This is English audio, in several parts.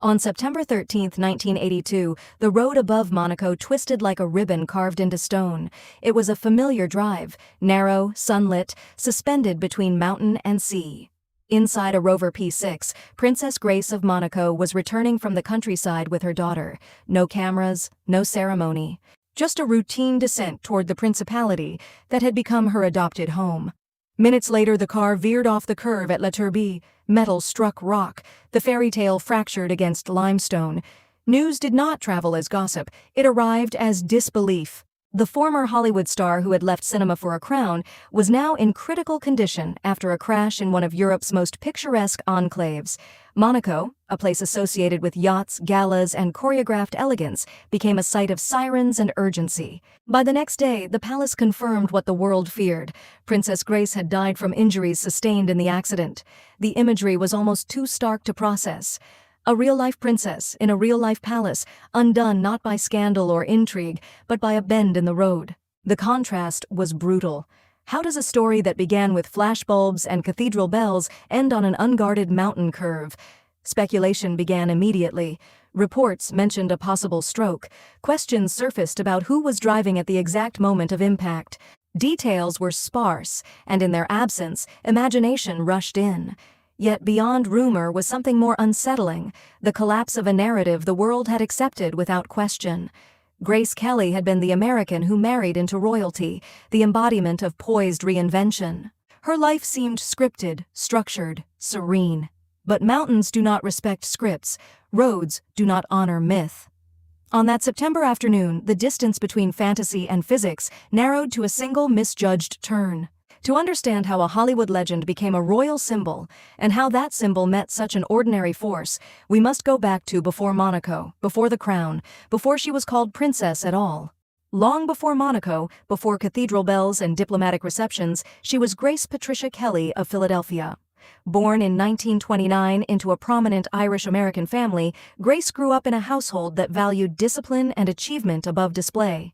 On September 13, 1982, the road above Monaco twisted like a ribbon carved into stone. It was a familiar drive, narrow, sunlit, suspended between mountain and sea. Inside a Rover P6, Princess Grace of Monaco was returning from the countryside with her daughter. No cameras, no ceremony. Just a routine descent toward the principality that had become her adopted home. Minutes later, the car veered off the curve at La Turbie. Metal struck rock. The fairy tale fractured against limestone. News did not travel as gossip. It arrived as disbelief. The former Hollywood star who had left cinema for a crown was now in critical condition after a crash in one of Europe's most picturesque enclaves. Monaco, a place associated with yachts, galas, and choreographed elegance, became a site of sirens and urgency. By the next day, the palace confirmed what the world feared. Princess Grace had died from injuries sustained in the accident. The imagery was almost too stark to process. A real-life princess in a real-life palace, undone not by scandal or intrigue, but by a bend in the road. The contrast was brutal. How does a story that began with flashbulbs and cathedral bells end on an unguarded mountain curve? Speculation began immediately. Reports mentioned a possible stroke. Questions surfaced about who was driving at the exact moment of impact. Details were sparse, and in their absence, imagination rushed in. Yet beyond rumor was something more unsettling, the collapse of a narrative the world had accepted without question. Grace Kelly had been the American who married into royalty, the embodiment of poised reinvention. Her life seemed scripted, structured, serene. But mountains do not respect scripts, roads do not honor myth. On that September afternoon, the distance between fantasy and physics narrowed to a single misjudged turn. To understand how a Hollywood legend became a royal symbol, and how that symbol met such an ordinary force, we must go back to before Monaco, before the crown, before she was called princess at all. Long before Monaco, before cathedral bells and diplomatic receptions, she was Grace Patricia Kelly of Philadelphia. Born in 1929 into a prominent Irish-American family, Grace grew up in a household that valued discipline and achievement above display.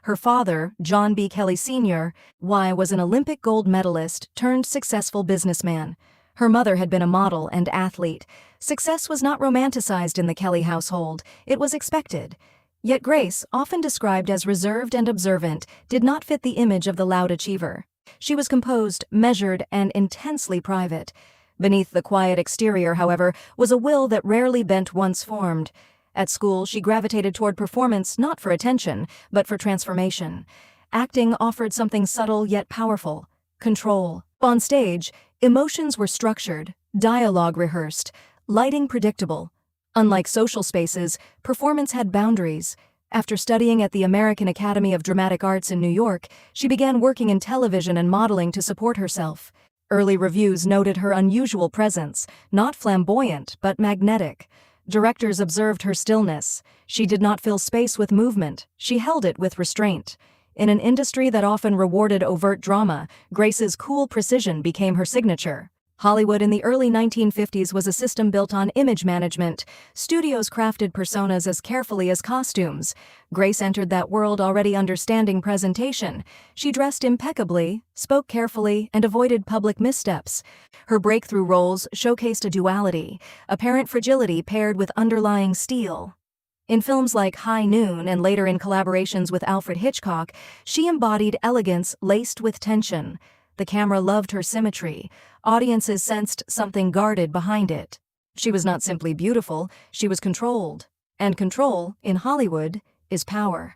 Her father, John B. Kelly Sr., was an Olympic gold medalist turned successful businessman. Her mother had been a model and athlete. Success was not romanticized in the Kelly household, it was expected. Yet Grace, often described as reserved and observant, did not fit the image of the loud achiever. She was composed, measured, and intensely private. Beneath the quiet exterior, however, was a will that rarely bent once formed. At school, she gravitated toward performance not for attention, but for transformation. Acting offered something subtle yet powerful: control. On stage, emotions were structured, dialogue rehearsed, lighting predictable. Unlike social spaces, performance had boundaries. After studying at the American Academy of Dramatic Arts in New York, she began working in television and modeling to support herself. Early reviews noted her unusual presence, not flamboyant, but magnetic. Directors observed her stillness. She did not fill space with movement, she held it with restraint. In an industry that often rewarded overt drama, Grace's cool precision became her signature. Hollywood in the early 1950s was a system built on image management. Studios crafted personas as carefully as costumes. Grace entered that world already understanding presentation. She dressed impeccably, spoke carefully, and avoided public missteps. Her breakthrough roles showcased a duality, apparent fragility paired with underlying steel. In films like High Noon and later in collaborations with Alfred Hitchcock, she embodied elegance laced with tension. The camera loved her symmetry. Audiences sensed something guarded behind it. She was not simply beautiful, she was controlled. And control, in Hollywood, is power.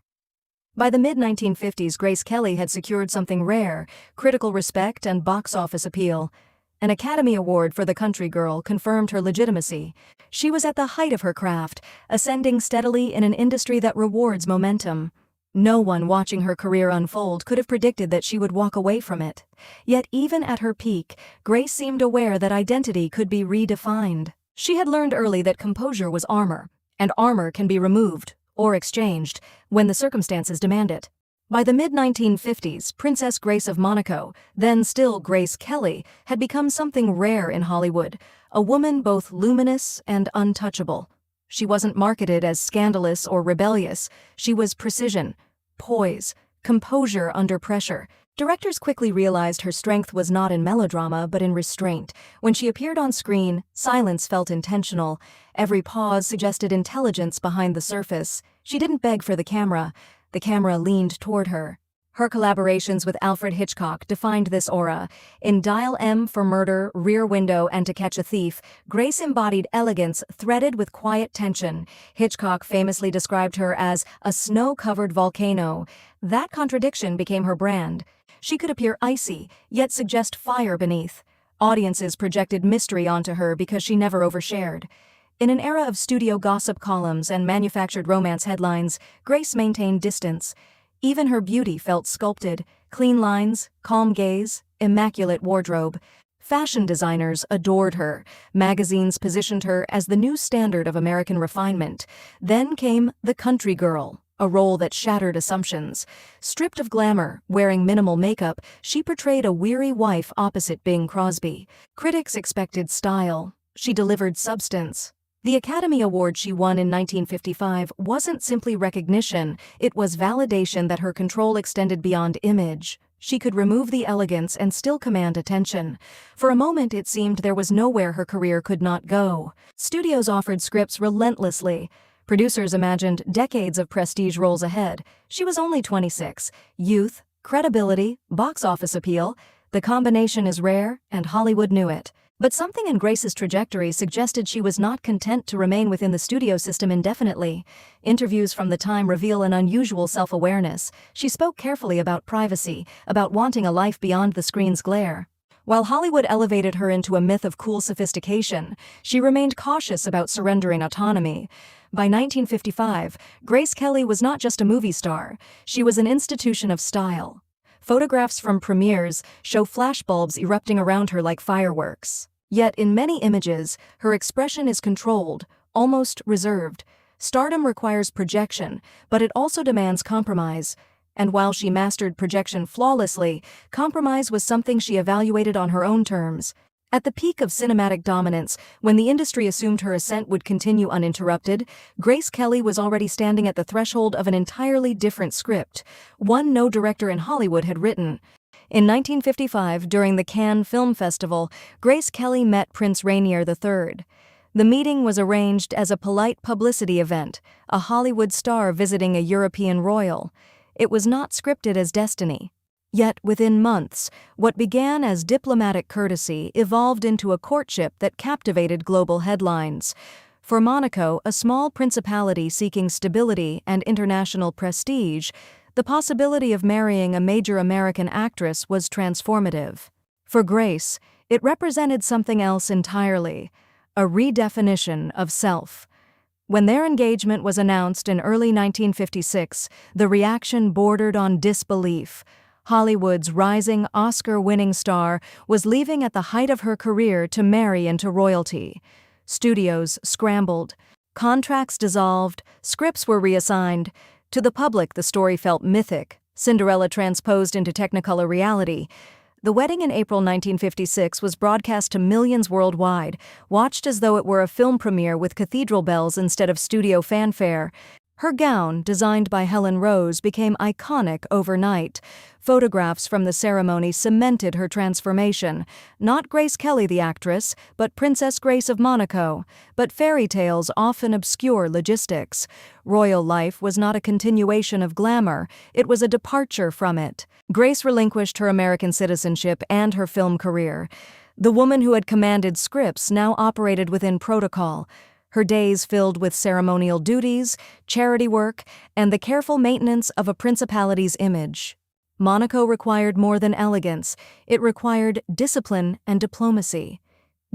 By the mid-1950s, Grace Kelly had secured something rare: critical respect and box office appeal. An Academy Award for The Country Girl confirmed her legitimacy. She was at the height of her craft, ascending steadily in an industry that rewards momentum. No one watching her career unfold could have predicted that she would walk away from it. Yet even at her peak, Grace seemed aware that identity could be redefined. She had learned early that composure was armor, and armor can be removed, or exchanged, when the circumstances demand it. By the mid-1950s, Princess Grace of Monaco, then still Grace Kelly, had become something rare in Hollywood, a woman both luminous and untouchable. She wasn't marketed as scandalous or rebellious. She was precision, poise, Composure under pressure. Directors quickly realized her strength was not in melodrama but in restraint. When she appeared on screen, silence felt intentional. Every pause suggested intelligence behind the surface. She didn't beg for the camera leaned toward her. Her collaborations with Alfred Hitchcock defined this aura. In Dial M for Murder, Rear Window, and To Catch a Thief, Grace embodied elegance threaded with quiet tension. Hitchcock famously described her as a snow-covered volcano. That contradiction became her brand. She could appear icy, yet suggest fire beneath. Audiences projected mystery onto her because she never overshared. In an era of studio gossip columns and manufactured romance headlines, Grace maintained distance. Even her beauty felt sculpted: clean lines, calm gaze, immaculate wardrobe. Fashion designers adored her. Magazines positioned her as the new standard of American refinement. Then came the country girl, a role that shattered assumptions. Stripped of glamour, wearing minimal makeup, she portrayed a weary wife opposite Bing Crosby. Critics expected style. She delivered substance. The Academy Award she won in 1955 wasn't simply recognition, it was validation that her control extended beyond image. She could remove the elegance and still command attention. For a moment it seemed there was nowhere her career could not go. Studios offered scripts relentlessly. Producers imagined decades of prestige roles ahead. She was only 26. Youth, credibility, box office appeal. The combination is rare, and Hollywood knew it. But something in Grace's trajectory suggested she was not content to remain within the studio system indefinitely. Interviews from the time reveal an unusual self-awareness. She spoke carefully about privacy, about wanting a life beyond the screen's glare. While Hollywood elevated her into a myth of cool sophistication, she remained cautious about surrendering autonomy. By 1955, Grace Kelly was not just a movie star, she was an institution of style. Photographs from premieres show flashbulbs erupting around her like fireworks. Yet in many images, her expression is controlled, almost reserved. Stardom requires projection, but it also demands compromise. And while she mastered projection flawlessly, compromise was something she evaluated on her own terms. At the peak of cinematic dominance, when the industry assumed her ascent would continue uninterrupted, Grace Kelly was already standing at the threshold of an entirely different script, one no director in Hollywood had written. In 1955, during the Cannes Film Festival, Grace Kelly met Prince Rainier III. The meeting was arranged as a polite publicity event, a Hollywood star visiting a European royal. It was not scripted as destiny. Yet, within months, what began as diplomatic courtesy evolved into a courtship that captivated global headlines. For Monaco, a small principality seeking stability and international prestige, the possibility of marrying a major American actress was transformative. For Grace, it represented something else entirely, a redefinition of self. When their engagement was announced in early 1956, the reaction bordered on disbelief. Hollywood's rising Oscar-winning star was leaving at the height of her career to marry into royalty. Studios scrambled. Contracts dissolved. Scripts were reassigned. To the public, the story felt mythic, Cinderella transposed into Technicolor reality. The wedding in April 1956 was broadcast to millions worldwide, watched as though it were a film premiere with cathedral bells instead of studio fanfare. Her gown, designed by Helen Rose, became iconic overnight. Photographs from the ceremony cemented her transformation. Not Grace Kelly the actress, but Princess Grace of Monaco. But fairy tales often obscure logistics. Royal life was not a continuation of glamour, it was a departure from it. Grace relinquished her American citizenship and her film career. The woman who had commanded scripts now operated within protocol. Her days filled with ceremonial duties, charity work, and the careful maintenance of a principality's image. Monaco required more than elegance, it required discipline and diplomacy.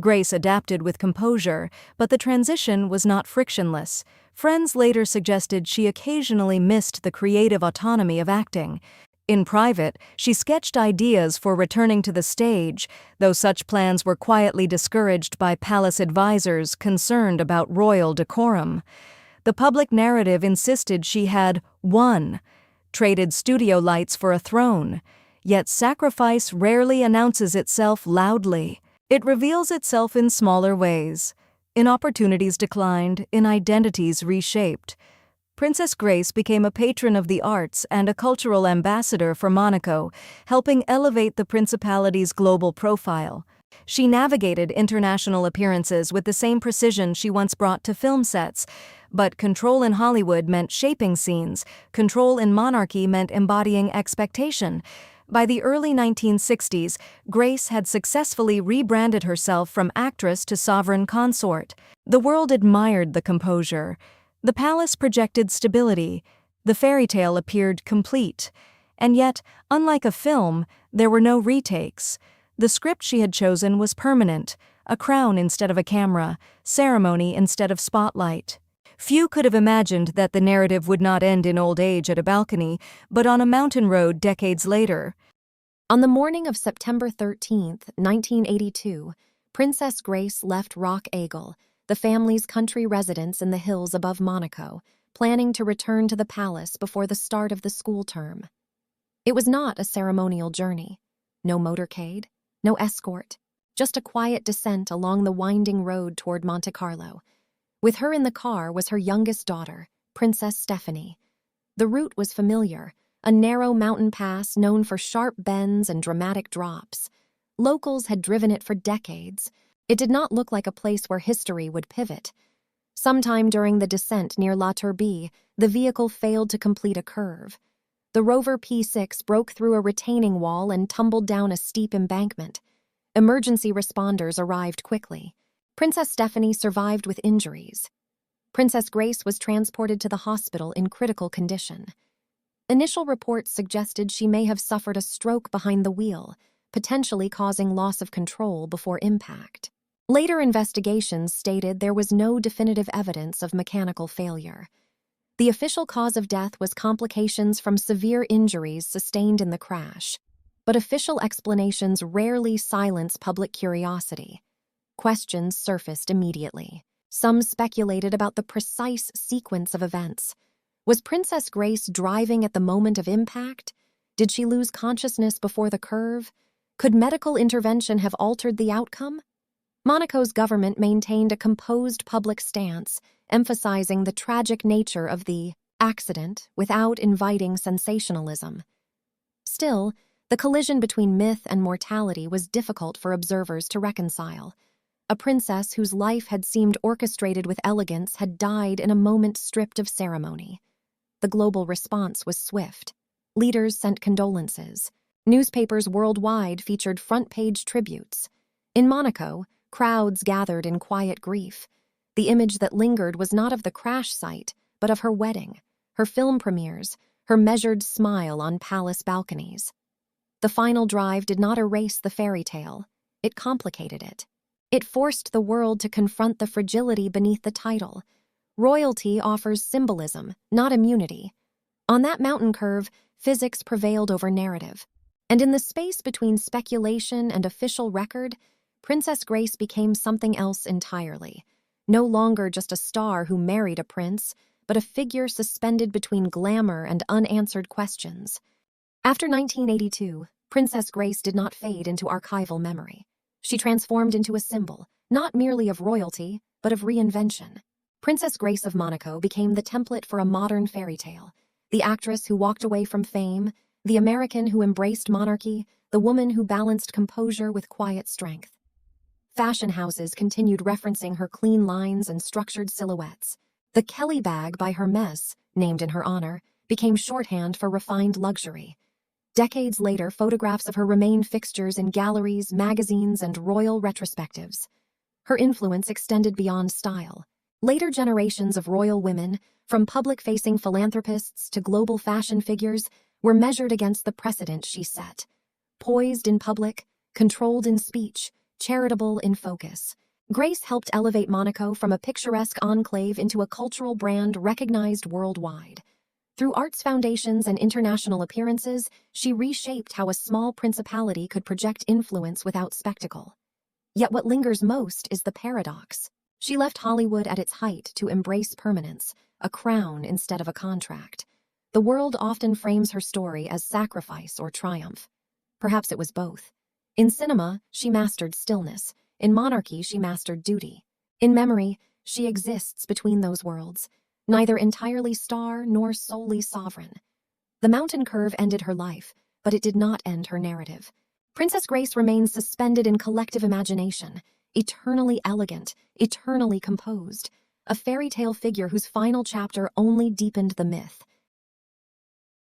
Grace adapted with composure, but the transition was not frictionless. Friends later suggested she occasionally missed the creative autonomy of acting. In private, she sketched ideas for returning to the stage, though such plans were quietly discouraged by palace advisors concerned about royal decorum. The public narrative insisted she had won, traded studio lights for a throne. Yet sacrifice rarely announces itself loudly. It reveals itself in smaller ways, in opportunities declined, in identities reshaped. Princess Grace became a patron of the arts and a cultural ambassador for Monaco, helping elevate the principality's global profile. She navigated international appearances with the same precision she once brought to film sets. But control in Hollywood meant shaping scenes. Control in monarchy meant embodying expectation. By the early 1960s, Grace had successfully rebranded herself from actress to sovereign consort. The world admired the composure. The palace projected stability. The fairy tale appeared complete. And yet, unlike a film, there were no retakes. The script she had chosen was permanent: a crown instead of a camera, ceremony instead of spotlight. Few could have imagined that the narrative would not end in old age at a balcony, but on a mountain road decades later. On the morning of September 13, 1982, Princess Grace left Rock Aigle, the family's country residence in the hills above Monaco, planning to return to the palace before the start of the school term. It was not a ceremonial journey. No motorcade, no escort, just a quiet descent along the winding road toward Monte Carlo. With her in the car was her youngest daughter, Princess Stephanie. The route was familiar, a narrow mountain pass known for sharp bends and dramatic drops. Locals had driven it for decades. It did not look like a place where history would pivot. Sometime during the descent near La Turbie, the vehicle failed to complete a curve. The Rover P6 broke through a retaining wall and tumbled down a steep embankment. Emergency responders arrived quickly. Princess Stephanie survived with injuries. Princess Grace was transported to the hospital in critical condition. Initial reports suggested she may have suffered a stroke behind the wheel, potentially causing loss of control before impact. Later investigations stated there was no definitive evidence of mechanical failure. The official cause of death was complications from severe injuries sustained in the crash, but official explanations rarely silence public curiosity. Questions surfaced immediately. Some speculated about the precise sequence of events. Was Princess Grace driving at the moment of impact? Did she lose consciousness before the curve? Could medical intervention have altered the outcome? Monaco's government maintained a composed public stance, emphasizing the tragic nature of the accident without inviting sensationalism. Still, the collision between myth and mortality was difficult for observers to reconcile. A princess whose life had seemed orchestrated with elegance had died in a moment stripped of ceremony. The global response was swift. Leaders sent condolences. Newspapers worldwide featured front-page tributes. In Monaco, crowds gathered in quiet grief. The image that lingered was not of the crash site, but of her wedding, her film premieres, her measured smile on palace balconies. The final drive did not erase the fairy tale. It complicated it. It forced the world to confront the fragility beneath the title. Royalty offers symbolism, not immunity. On that mountain curve, physics prevailed over narrative. And in the space between speculation and official record, Princess Grace became something else entirely. No longer just a star who married a prince, but a figure suspended between glamour and unanswered questions. After 1982, Princess Grace did not fade into archival memory. She transformed into a symbol, not merely of royalty, but of reinvention. Princess Grace of Monaco became the template for a modern fairy tale. The actress who walked away from fame, the American who embraced monarchy, the woman who balanced composure with quiet strength. Fashion houses continued referencing her clean lines and structured silhouettes. The Kelly bag by Hermès, named in her honor, became shorthand for refined luxury. Decades later, photographs of her remain fixtures in galleries, magazines, and royal retrospectives. Her influence extended beyond style. Later generations of royal women, from public-facing philanthropists to global fashion figures, were measured against the precedent she set. Poised in public, controlled in speech, charitable in focus, Grace helped elevate Monaco from a picturesque enclave into a cultural brand recognized worldwide. Through arts foundations and international appearances, she reshaped how a small principality could project influence without spectacle. Yet what lingers most is the paradox. She left Hollywood at its height to embrace permanence, a crown instead of a contract. The world often frames her story as sacrifice or triumph. Perhaps it was both. In cinema, she mastered stillness. In monarchy, she mastered duty. In memory, she exists between those worlds. neither entirely star nor solely sovereign. The mountain curve ended her life, but it did not end her narrative. Princess Grace remains suspended in collective imagination, eternally elegant, eternally composed, a fairy tale figure whose final chapter only deepened the myth.